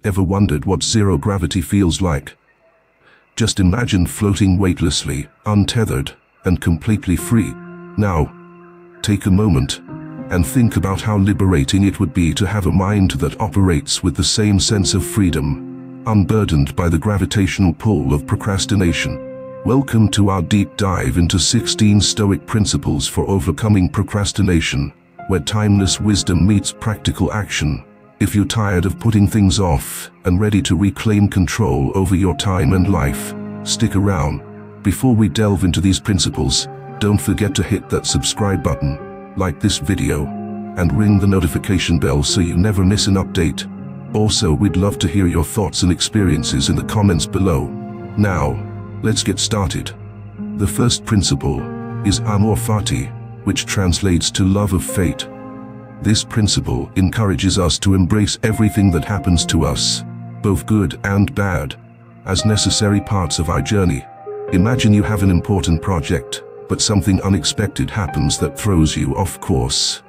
Ever wondered what zero gravity feels like? Just imagine floating weightlessly, untethered, and completely free. Now, take a moment and think about how liberating it would be to have a mind that operates with the same sense of freedom, unburdened by the gravitational pull of procrastination. Welcome to our deep dive into 16 Stoic principles for overcoming procrastination, where timeless wisdom meets practical action. If you're tired of putting things off and ready to reclaim control over your time and life, stick around. Before we delve into these principles, don't forget to hit that subscribe button, like this video, and ring the notification bell so you never miss an update. Also, we'd love to hear your thoughts and experiences in the comments below. Now, let's get started. The first principle is Amor Fati, which translates to love of fate. This principle encourages us to embrace everything that happens to us, both good and bad, as necessary parts of our journey. Imagine you have an important project, but something unexpected happens that throws you off course.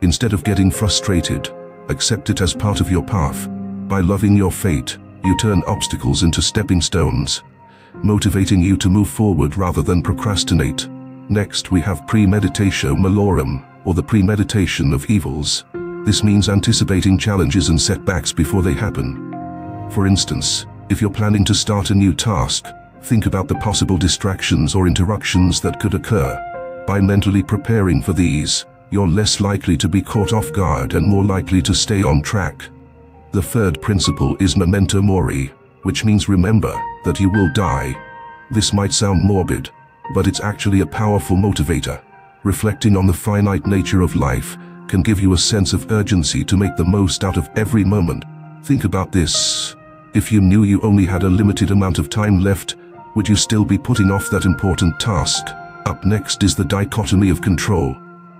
Instead of getting frustrated, accept it as part of your path. By loving your fate, you turn obstacles into stepping stones, motivating you to move forward rather than procrastinate. Next, we have Premeditatio Malorum, or the premeditation of evils. This means anticipating challenges and setbacks before they happen. For instance, if you're planning to start a new task, think about the possible distractions or interruptions that could occur. By mentally preparing for these, you're less likely to be caught off guard and more likely to stay on track. The third principle is Memento Mori, which means remember that you will die. This might sound morbid, but it's actually a powerful motivator. Reflecting on the finite nature of life can give you a sense of urgency to make the most out of every moment. Think about this. If you knew you only had a limited amount of time left, would you still be putting off that important task? Up next is the Dichotomy of Control.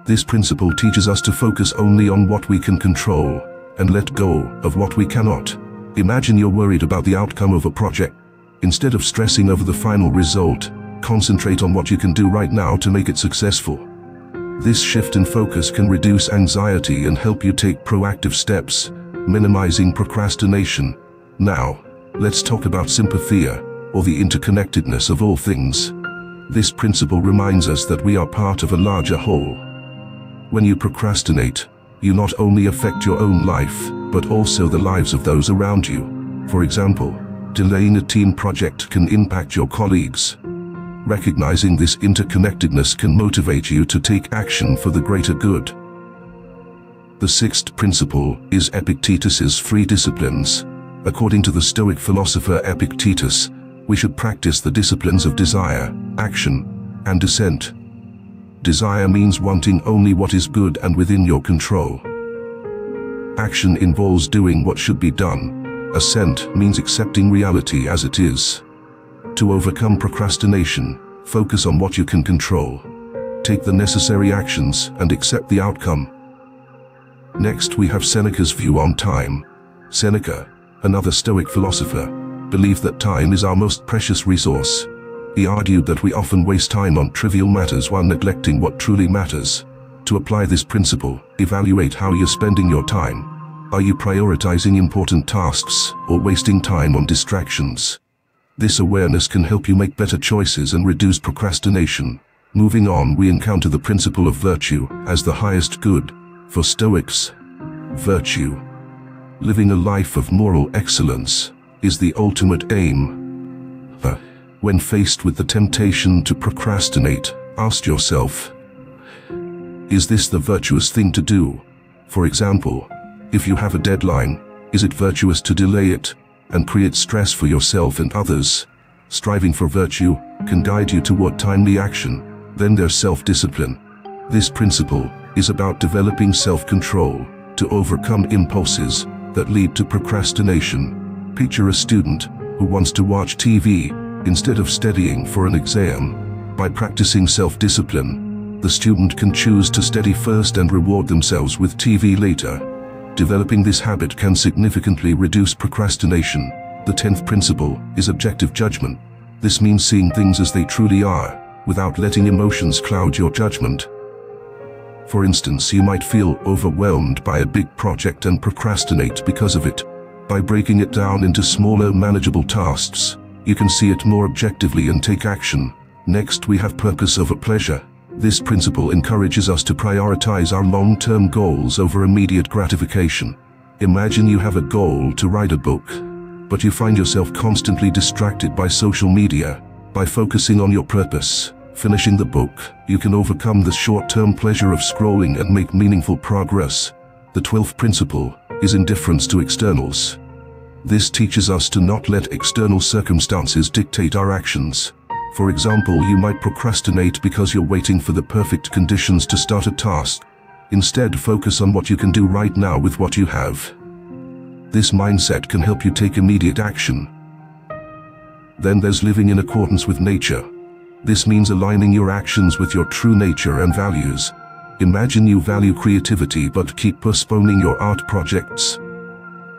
This principle teaches us to focus only on what we can control and let go of what we cannot. Imagine you're worried about the outcome of a project. Instead of stressing over the final result, concentrate on what you can do right now to make it successful. This shift in focus can reduce anxiety and help you take proactive steps, minimizing procrastination. Now, let's talk about Sympatheia, or the interconnectedness of all things. This principle reminds us that we are part of a larger whole. When you procrastinate, you not only affect your own life, but also the lives of those around you. For example, delaying a team project can impact your colleagues. Recognizing this interconnectedness can motivate you to take action for the greater good. The sixth principle is Epictetus's three disciplines. According to the Stoic philosopher Epictetus, we should practice the disciplines of desire, action, and assent. Desire means wanting only what is good and within your control. Action involves doing what should be done. Assent means accepting reality as it is. To overcome procrastination, focus on what you can control. Take the necessary actions and accept the outcome. Next, we have Seneca's view on time. Seneca, another Stoic philosopher, believed that time is our most precious resource. He argued that we often waste time on trivial matters while neglecting what truly matters. To apply this principle, evaluate how you're spending your time. Are you prioritizing important tasks or wasting time on distractions? This awareness can help you make better choices and reduce procrastination. Moving on, we encounter the principle of virtue as the highest good. For Stoics, virtue, living a life of moral excellence, is the ultimate aim. When faced with the temptation to procrastinate, ask yourself, is this the virtuous thing to do? For example, if you have a deadline, is it virtuous to delay it and create stress for yourself and others? Striving for virtue can guide you toward timely action. Then there's self-discipline. This principle is about developing self-control to overcome impulses that lead to procrastination. Picture a student who wants to watch TV instead of studying for an exam. By practicing self-discipline, the student can choose to study first and reward themselves with TV later. Developing this habit can significantly reduce procrastination. The 10th principle is objective judgment. This means seeing things as they truly are, without letting emotions cloud your judgment. For instance, you might feel overwhelmed by a big project and procrastinate because of it. By breaking it down into smaller, manageable tasks, you can see it more objectively and take action. Next, we have purpose over pleasure. This principle encourages us to prioritize our long-term goals over immediate gratification. Imagine you have a goal to write a book, but you find yourself constantly distracted by social media. By focusing on your purpose, finishing the book, you can overcome the short-term pleasure of scrolling and make meaningful progress. The 12th principle is indifference to externals. This teaches us to not let external circumstances dictate our actions. For example, you might procrastinate because you're waiting for the perfect conditions to start a task. Instead, focus on what you can do right now with what you have. This mindset can help you take immediate action. Then there's living in accordance with nature. This means aligning your actions with your true nature and values. Imagine you value creativity but keep postponing your art projects.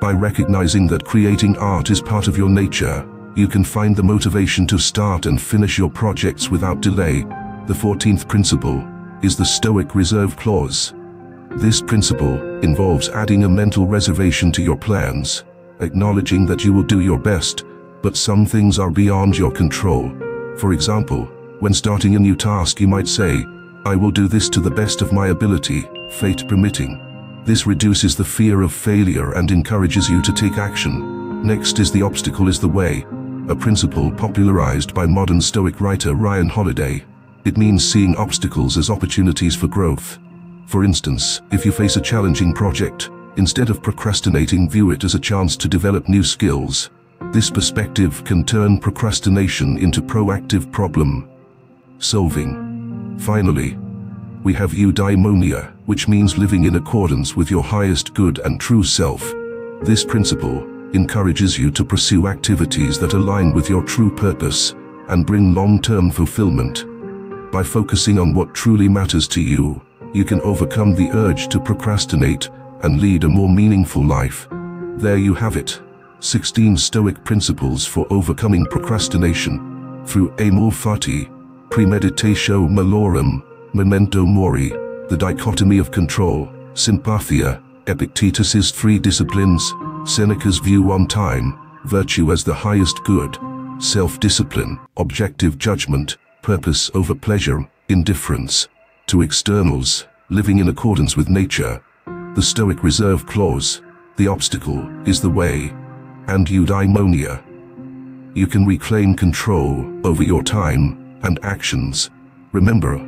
By recognizing that creating art is part of your nature, you can find the motivation to start and finish your projects without delay. The 14th principle is the Stoic reserve clause. This principle involves adding a mental reservation to your plans, acknowledging that you will do your best, but some things are beyond your control. For example, when starting a new task, you might say, "I will do this to the best of my ability, fate permitting." This reduces the fear of failure and encourages you to take action. Next is the obstacle is the way, a principle popularized by modern Stoic writer Ryan Holiday. It means seeing obstacles as opportunities for growth. For instance, if you face a challenging project, instead of procrastinating, view it as a chance to develop new skills. This perspective can turn procrastination into proactive problem solving. Finally, we have eudaimonia, which means living in accordance with your highest good and true self. This principle encourages you to pursue activities that align with your true purpose and bring long-term fulfillment. By focusing on what truly matters to you, you can overcome the urge to procrastinate and lead a more meaningful life. There you have it. 16 Stoic Principles for Overcoming Procrastination. Through Amor Fati, Premeditatio Malorum, Memento Mori, The Dichotomy of Control, Sympatheia, Epictetus's Three Disciplines, Seneca's View on Time, Virtue as the Highest Good, Self-Discipline, Objective Judgment, Purpose over Pleasure, Indifference to Externals, Living in Accordance with Nature, the Stoic Reserve Clause, The Obstacle is the Way, and eudaimonia. You can reclaim control over your time and actions. Remember,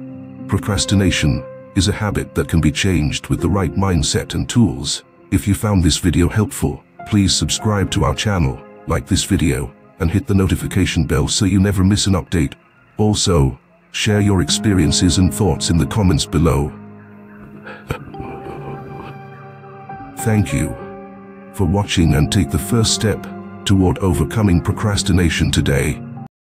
procrastination is a habit that can be changed with the right mindset and tools. If you found this video helpful, please subscribe to our channel, like this video, and hit the notification bell so you never miss an update. Also, share your experiences and thoughts in the comments below. Thank you for watching, and take the first step toward overcoming procrastination today.